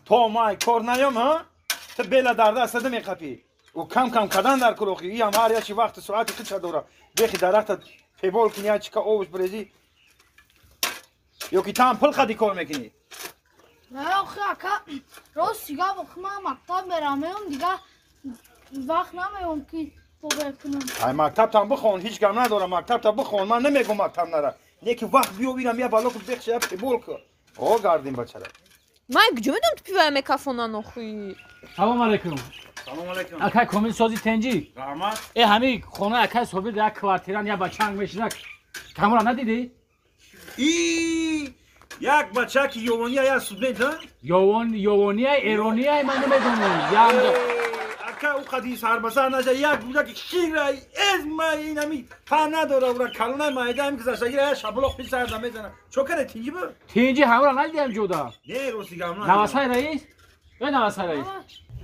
تو مای کار نیام ها تو بلا درده استده میقپی و کم کم کدن در کروخی ای هم هر یکی وقت ساعت تو چه دوره بخی درخت پیبال کنی یا چیکا اوش بریزی یا که تام پل خدی کار میکنی نه آخه اکا راست دیگه وقت من مکتب برم دیگه وقت نمیم که بکنم ای مکتب تام بخون هیچ کم نداره مکتب تا بخون من نمیگم مکتب نره یکی وقت بیو بیرم یه بالا که بخشی یا پیبال کن او گردیم بچه را من کجا میدونم تو پیوه میکافونن آخوی سلام علیکم سلام علیکم اکای کامل سازی تنجی رحمت همین خونه اکای صبح در کوارتیران یا بچنگ میشنه کاملا ندیدی ای یک بچه که یوانی یا سودنیت ها یوانی ایرانی من نمیدونم یا اکا او قدیس هر بسر نشه یک بوده که شیر از ما این همی پا نداره او را کلونه مایده همی که زشتگیر شبلوخ پیش سرده میزنه چو کنه تینجی با؟ تنجی همرا ندیدیم جودا نه روستی گم نه نواسای رئیس به نواسای رئیس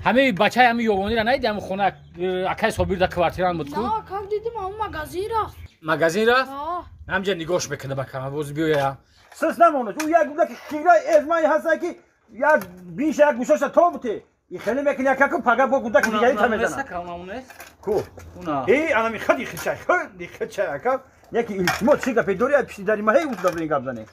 همین بچه همین یوانی را ندیدیم خونه اکای صبح در کوارتیران بود کو نه کم دیدم اون مگازین رفت مگازین رفت آه همجا نگاش بکنه بکم باز بیویا سس نمونه او یک بوده که شیر از ما هسته که یک بیش یک گوشش تو بوده این خیلی میکنی یک که پگه با بوده که دیگری تا میزنه کو ای انا می خدی خچای خدی خچای اکا یکی التماس چیکا پیدوری پیش داری ما هی اون دبرین گابزنه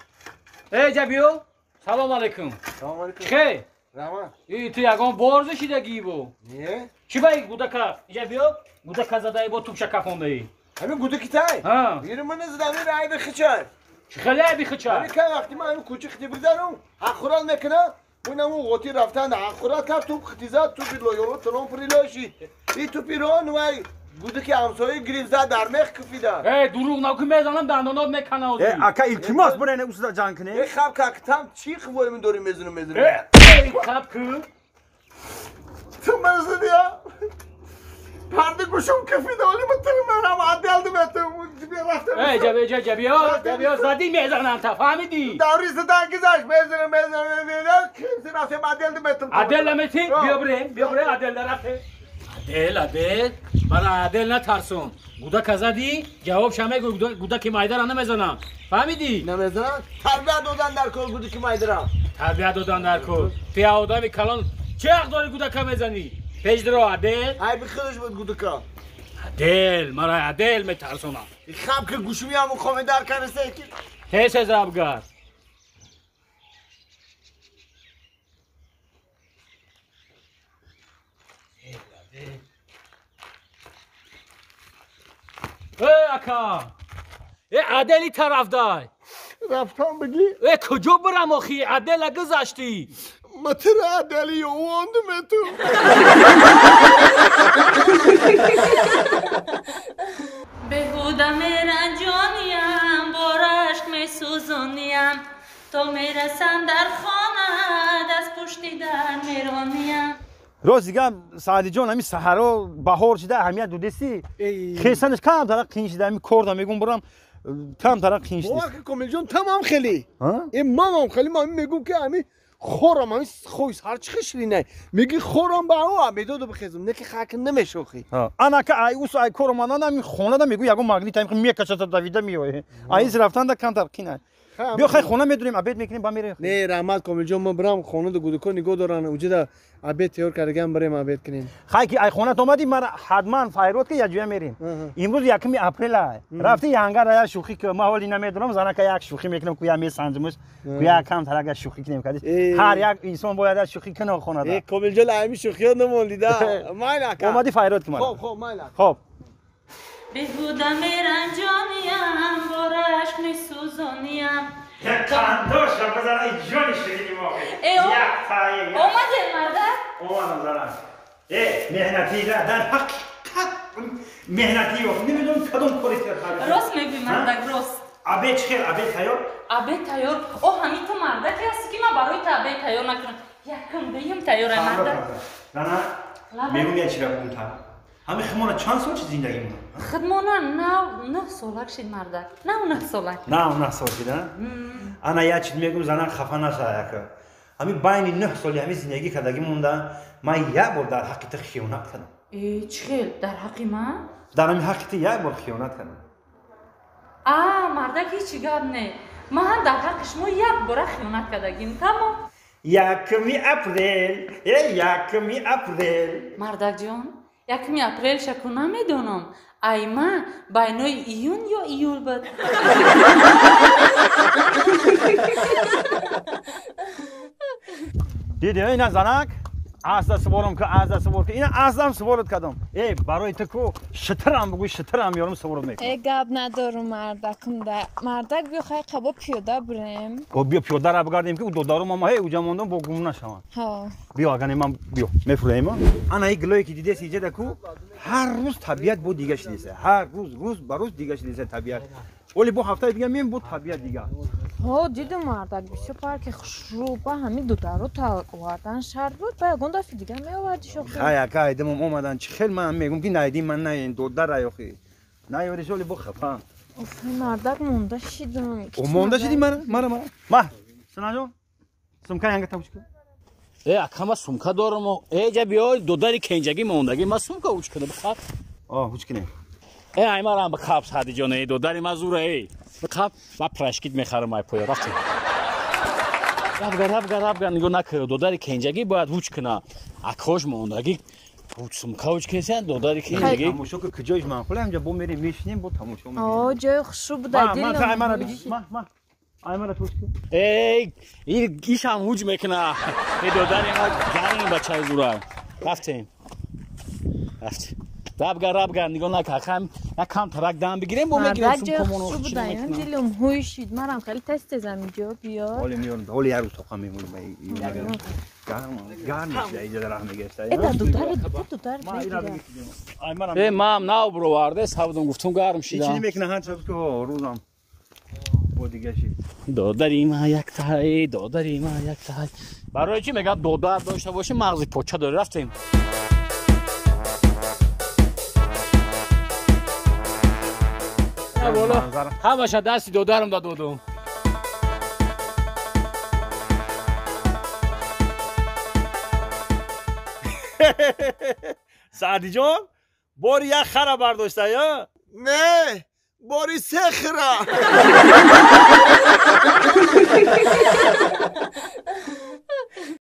ای جبیو سلام علیکم سلام علیکم خیر رحمت ای تو یگان بارز شیدگی بو نه چی باید گودکا جبیو گودکا زدای با توپ شکافونده ای همین گوده کی تای ها میره من از دمی رای بخچای چی خیلی بیخچا همین که وقتی من همین کوچه ختی بردارم اخورال میکنه اونم اون قوطی رفتن اخورال کرد توپ ختی زد توپی لایولو تلون پریلاشی این توپی رو نوای گوده که همسایه گریز زد در مخ کفیده ای دروغ نکن میزنم دندونات میکنه اوزی ای اکا التماس برنه اوستا جان کنه ای خب که تام چی خوای من داری میزنم ای خب که تو مزدی یا پرده گوشم کفیده ولی من عدل دمتم رفتم ای جبیو زدی میزنم تا فهمیدی داری زدن گذاشت میزنم کسی رفتم عدل دمتم عدل نمیتی بیا بره عدل رفته عدل برای عدل نترسون گودک زدی جواب شمه گودک مایده را نمیزنم فهمیدی نمیزنم تربیت دادن در کل گودی که مایدرم تربیت دادن در کل تو آدمی کلان چه حق داری گودک میزنی پیش درو عدل ای بخیرش بود گودکا عدل مرا عدل میترسونم خب که گوشمی همون خواهی در کنسته که تیس از ربگر ای اکا ای عدلی طرف دای رفتم بگی ای کجا برم آخی عدل گذاشتی متر عدلی و واندم تو بهودم رنجانیم بارشک می سوزونیم تا میرسم در خانه دست پشتی در میرانیم روز دیگه سعدی جان همین صحرا بهار شده اهمیت دودستی خیسنش کم طرف خینش ده همین کردم میگم برم کم طرف خینش بابا نیست که کامل جان تمام خیلی ها این مامام خیلی من میگم که همین خورم همین خویس هر چی خشری نه میگی خورم با او میداد بخیزم نه که خاک نمیشوخی انا که ای اوس ای کورمانان همین خونه ده میگو یگو ماگلی تایم میکشه تا دویده میوه ایز رفتن ده کم طرف خینه بیا خیلی خونه میدونیم عبید میکنیم با میره نه رحمت کامل جان ما برام خونه دو گودکو نگو دارن اوجه عبید تیار کردگم بریم عبید کنیم خیلی که ای خونه اومدی ما حتما فایروت که یجویا میریم امروز یکم اپریل رفتی یانگار یا شوخی که ما ولی نمیدونم زنا که یک شوخی میکنم کویا می سنجمش کویا کم طرف شوخی کنیم کردی هر یک انسان باید شوخی کنه خونه ده کامل جان همین شوخی نمولیده مایلا اومدی فایروت که ما خب مایلا خب بهودم رنجانیم بارشک می سوزونیم یک کندوش را بزنه جانی شدیم آقای یک تایی اومده مردک اومدم زنم مهنتی در حق مهنتی و نمیدونم کدوم کاری کرد راست میگی مردک راست عبید خیر عبید تیار عبید تیار او همین تو مردک هستی که من برای تو عبید تیار نکنم یکم بیم تیار مردک نه میگم یه چی را بونتر همین خمانه چند سال چی زندگی مونه خدمانه نه سالک شد مردک نه سالک نه سال شده انا یه چیز میگم زنان خفه نشه که همین بین 9 سالی همین زندگی کردگی مونده من یک بار در حقیقت خیانت کردم چخیل در حقی من؟ در همین حقیقت یک بار خیانت کردم مردک هیچی گاب نه من هم در حق شما یک بار خیانت کردگیم تمام یکمی اپریل یکمی اپریل мардак ҷон 1 апрел шаку намедонам айма байнои июн ё июл буд دیدی اینا زنک از دست سوالم که از دست سوال که اینا ازم سوالت کردم ای برای تو کو شترم بگوی شترم یارم سوالت میکنم گپ ندارم مردکم ده مردک بیا خیلی قبا پیاده بریم با بیا پیاده را بگردیم که دو دارو ماما هی اوجا موندم با گم نشوم ها بیا اگه من بیا میفرماییم انا این گلوی که دیدی سیجه دکو هر روز طبیعت بود دیگه شدیسه هر روز به روز دیگه شدیسه طبیعت ولی با هفته دیگه میام بود طبیعت دیگه ها دیدم مردک بیشتر پارک خوشروبه همین دو دارو تا وردن شهر بود با گنده فی دیگه میآوردی شو خیلی که دم اومدن چه خیلی من میگم که ندیدیم من نه این دو در ایاخی نه یوریش ولی با خفم اوف مردک مونده شدم او مونده شدی من ما سنا جون سمکا هنگ تاوش کن акама сумка дорам эҷа биёй додари кенҷагӣ мондаги ма сумка уч кунам бихаб уч кунем аймарам бихаб садиҷон додари ма зура бихаб ма прашкит мехарам ай поя рафтем рафгар нигоҳ накар додари кенҷагӣ бояд уч куна акош мондагӣ сумка уч кесен додари кенҷагӣ тамошо ки куҷоиш манқуле ҳамҷа бо мерем мешинем бо тамошо о ҷои хушрӯб дар дилам аймара бигӣ аймара туч кун ишам ҳуҷ мекуна додари ма ҷани бачаи зура рафтем рафгар нигоҳ накар якам тарак дам бигирем бо мегирем сумкамоно дилам ҳуй шид манам хеле тезам инҷо биё оли миёрам оли яр рӯз тоқа мемоним гарм мешуда иҷа дарах мегирифта маам нав буроварде сабудам гуфтум гарм шидам чини мекуна ҳанча ки рӯзам бо дига шид додари ма яктай барои чӣ мегӯяд додар дошта бошӣ мағзи поча дорӣ рафтем ҳамаша дасти додарам додум саъдиҷон бори як хара бардоштаи نه باری 3 خرا